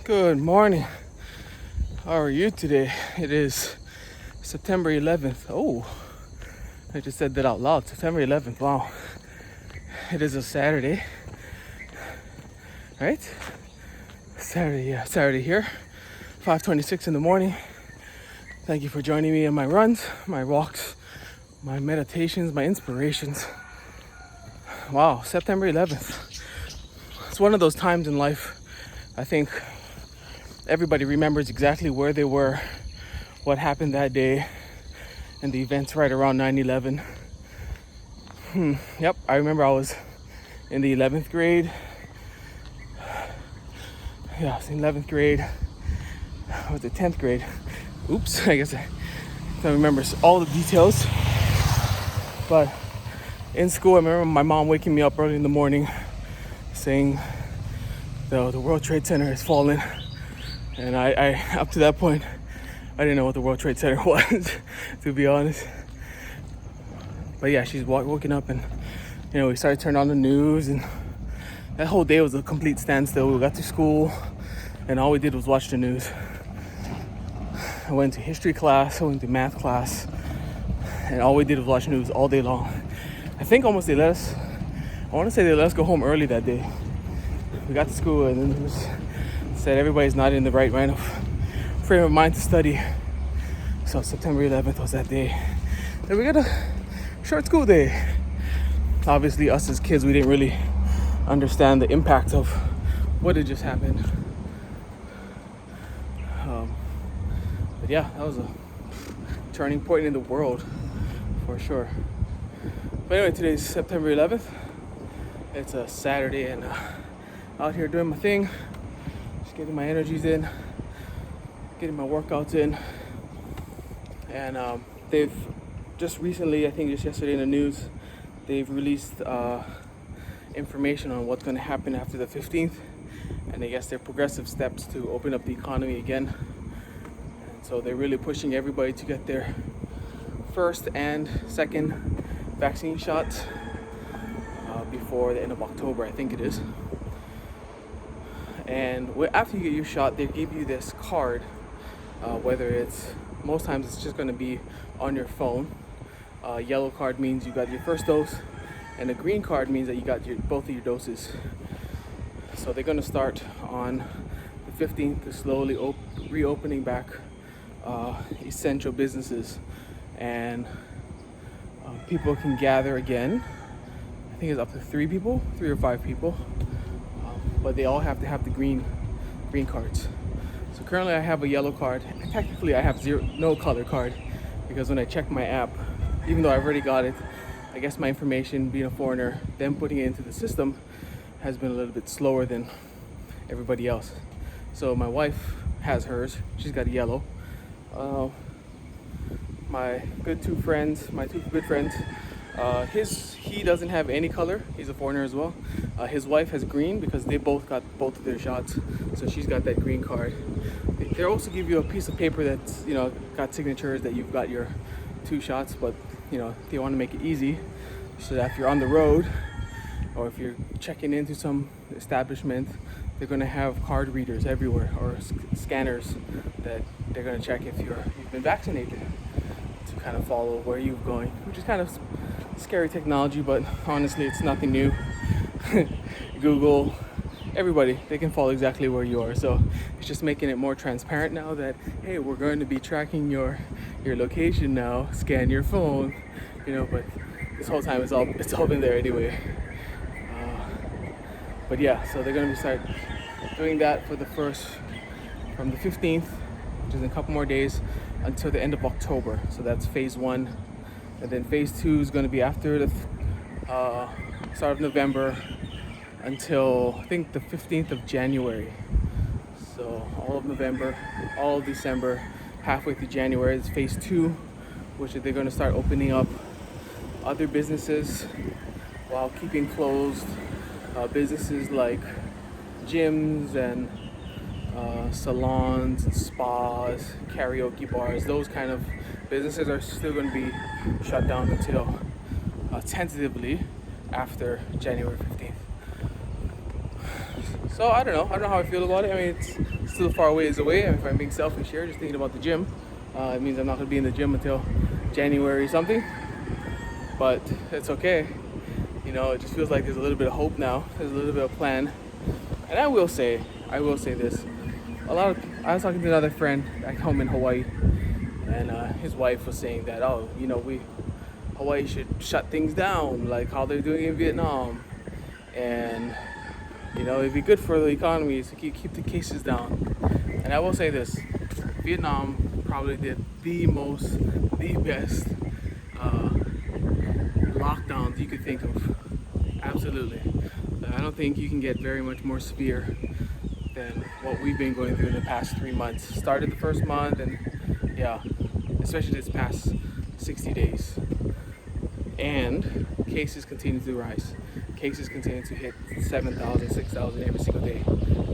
Good morning. How are you today? It is September 11th. Oh, I just said that out loud. September 11th. Wow. It is a Saturday, right? Saturday, yeah, Saturday here. 5:26 in the morning. Thank you for joining me in my runs, my walks, my meditations, my inspirations. Wow, September 11th. It's one of those times in life I think everybody remembers exactly where they were, what happened that day, and the events right around 9/11. Yep, I remember I was in the 11th grade. Yeah, I was in 11th grade. I was in 10th grade. Oops, I guess I don't remember all the details. But in school, I remember my mom waking me up early in the morning saying the World Trade Center has fallen. And I up to that point, I didn't know what the World Trade Center was, to be honest. But yeah, she's woken up and, we started turning on the news, and that whole day was a complete standstill. We got to school and all we did was watch the news. I went to history class, I went to math class, and all we did was watch news all day long. I think almost I want to say they let us go home early that day. We got to school and then it was said everybody's not in the right frame of mind to study. So September 11th was that day. Then we got a short school day. Obviously us as kids, we didn't really understand the impact of what had just happened. But yeah, that was a turning point in the world for sure. But anyway, today's September 11th. It's a Saturday and out here doing my thing. Just getting my energies in, getting my workouts in. And they've just recently, I think just yesterday in the news, they've released information on what's going to happen after the 15th. And I guess they're progressive steps to open up the economy again. So they're really pushing everybody to get their first and second vaccine shots before the end of October, I think it is. And after you get your shot, they give you this card, whether most times it's just going to be on your phone. Yellow card means you got your first dose, and a green card means that you got both of your doses. So they're going to start on the 15th to slowly reopening back essential businesses, and people can gather again. I think it's up to 3 or 5 people, but they all have to have the green cards. So currently I have a yellow card. Technically I have no color card, because when I check my app, even though I've already got it, I guess my information, being a foreigner, them putting it into the system has been a little bit slower than everybody else. So my wife has hers, she's got a yellow. My two good friends, he doesn't have any color, he's a foreigner as well. His wife has green because they both got both of their shots, so she's got that green card. They also give you a piece of paper that's got signatures that you've got your 2 shots, but they want to make it easy so that if you're on the road or if you're checking into some establishment, they're going to have card readers everywhere, or scanners that they're going to check if you've been vaccinated, to kind of follow where you're going, which is kind of scary technology, but honestly it's nothing new. Google, everybody, they can follow exactly where you are. So it's just making it more transparent now that, hey, we're going to be tracking your location now, scan your phone, but this whole time it's all been there anyway. But yeah, so they're going to start doing that from the 15th, which is in a couple more days, until the end of October. So that's phase 1. And then phase 2 is going to be after the start of November until I think the 15th of January. So all of November, all of December, halfway through January is phase 2, which they're going to start opening up other businesses while keeping closed businesses like gyms and salons and spas, karaoke bars. Those kind of businesses are still going to be shut down until tentatively after January 15th. So I don't know. I don't know how I feel about it. I mean, it's still far ways away. I mean, if I'm being selfish here, just thinking about the gym, it means I'm not going to be in the gym until January something. But it's okay. You know, it just feels like there's a little bit of hope now. There's a little bit of plan. And I will say this. I was talking to another friend back home in Hawaii, and his wife was saying that, oh, you know, Hawaii should shut things down, like how they're doing in Vietnam, and you know, it'd be good for the economy to keep the cases down. And I will say this: Vietnam probably did the best lockdowns you could think of. Absolutely. I don't think you can get very much more severe than what we've been going through in the past 3 months. Started the first month, and yeah, especially this past 60 days. And cases continue to rise. Cases continue to hit 7,000, 6,000 every single day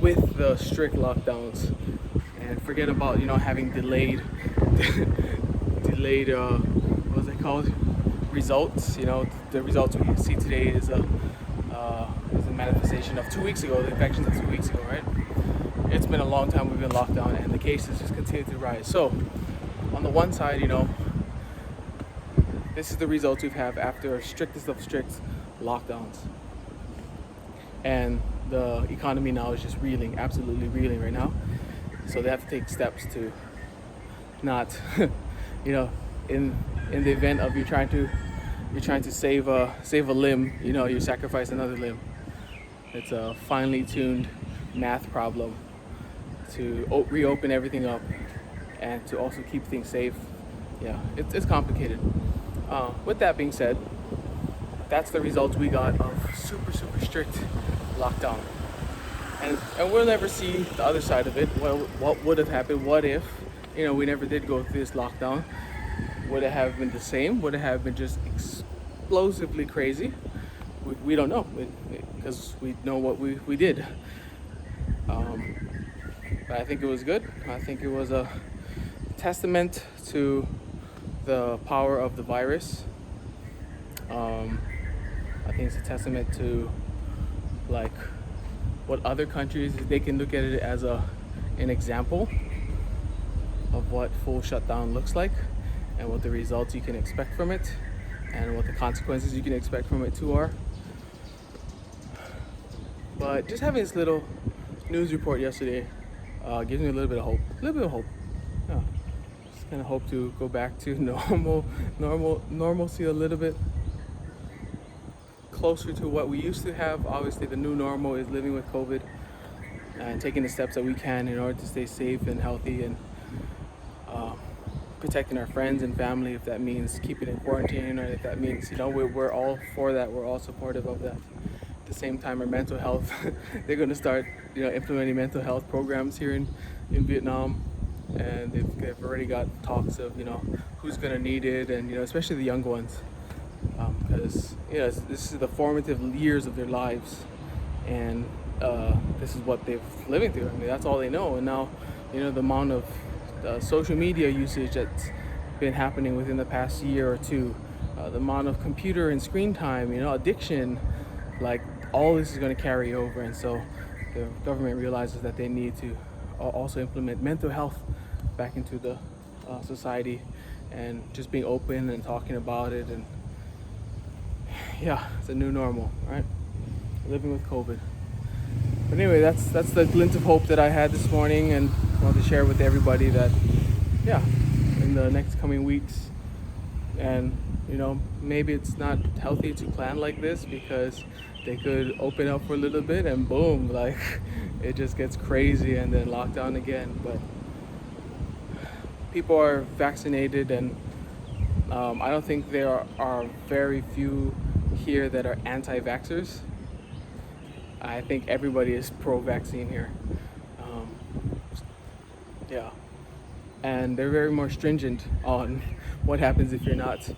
with the strict lockdowns. And forget about, you know, having delayed what's it called? Results. You know, the results we see today is a manifestation of 2 weeks ago, the infections of 2 weeks ago, right? It's been a long time we've been locked down, and the cases just continue to rise. So, on the one side, you know, this is the results we've had after strictest of strict lockdowns. And the economy now is just reeling, absolutely reeling right now. So they have to take steps to not, you know, in the event of you're trying to save a limb, you know, you sacrifice another limb. It's a finely tuned math problem to reopen everything up and to also keep things safe. Yeah, it's complicated. With that being said, that's the results we got of super strict lockdown. And we'll never see the other side of it. What would have happened? What if, you know, we never did go through this lockdown? Would it have been the same? Would it have been just explosively crazy? We don't know, because we know what we did. But I think it was good. I think it was a testament to the power of the virus. I think it's a testament to, like, what other countries, they can look at it as an example of what full shutdown looks like, and what the results you can expect from it, and what the consequences you can expect from it too are. But just having this little news report yesterday gives me a little bit of hope. Yeah. Just kind of hope to go back to normalcy a little bit closer to what we used to have. Obviously, the new normal is living with COVID and taking the steps that we can in order to stay safe and healthy, and protecting our friends and family, if that means keeping in quarantine, or if that means, you know, we're all for that. We're all supportive of that. At the same time, our mental health, they're going to start, you know, implementing mental health programs here in Vietnam, and they've already got talks of, you know, who's going to need it, and, you know, especially the young ones, because, you know, this is the formative years of their lives, and this is what they've living through. I mean, that's all they know. And now, you know, the amount of social media usage that's been happening within the past year or two, the amount of computer and screen time, you know, addiction, like, all this is going to carry over. And so the government realizes that they need to also implement mental health back into the society, and just being open and talking about it. And yeah, it's a new normal, right? Living with COVID. But anyway, that's the glint of hope that I had this morning, and I wanted to share with everybody that, yeah, in the next coming weeks, and, you know, maybe it's not healthy to plan like this, because they could open up for a little bit and boom, like, it just gets crazy and then lock down again. But people are vaccinated, and I don't think there are very few here that are anti-vaxxers. I think everybody is pro-vaccine here. Yeah. And they're very more stringent on what happens if you're not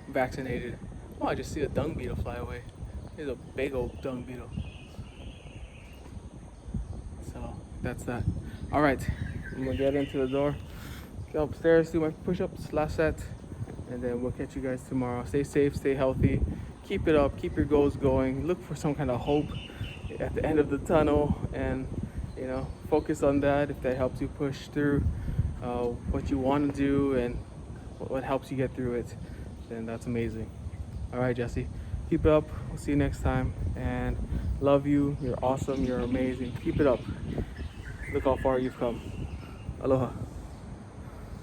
vaccinated. Oh, I just see a dung beetle fly away. There's a big old dung beetle. So that's that. All right, I'm gonna get into the door, go upstairs, do my push-ups, last set, and then we'll catch you guys tomorrow. Stay safe, stay healthy, keep it up, keep your goals going, look for some kind of hope at the end of the tunnel, and focus on that. If that helps you push through what you want to do and what helps you get through it, then that's amazing. All right, Jesse, keep it up. We'll see you next time, and love you. You're awesome. You're amazing. Keep it up. Look how far you've come. Aloha.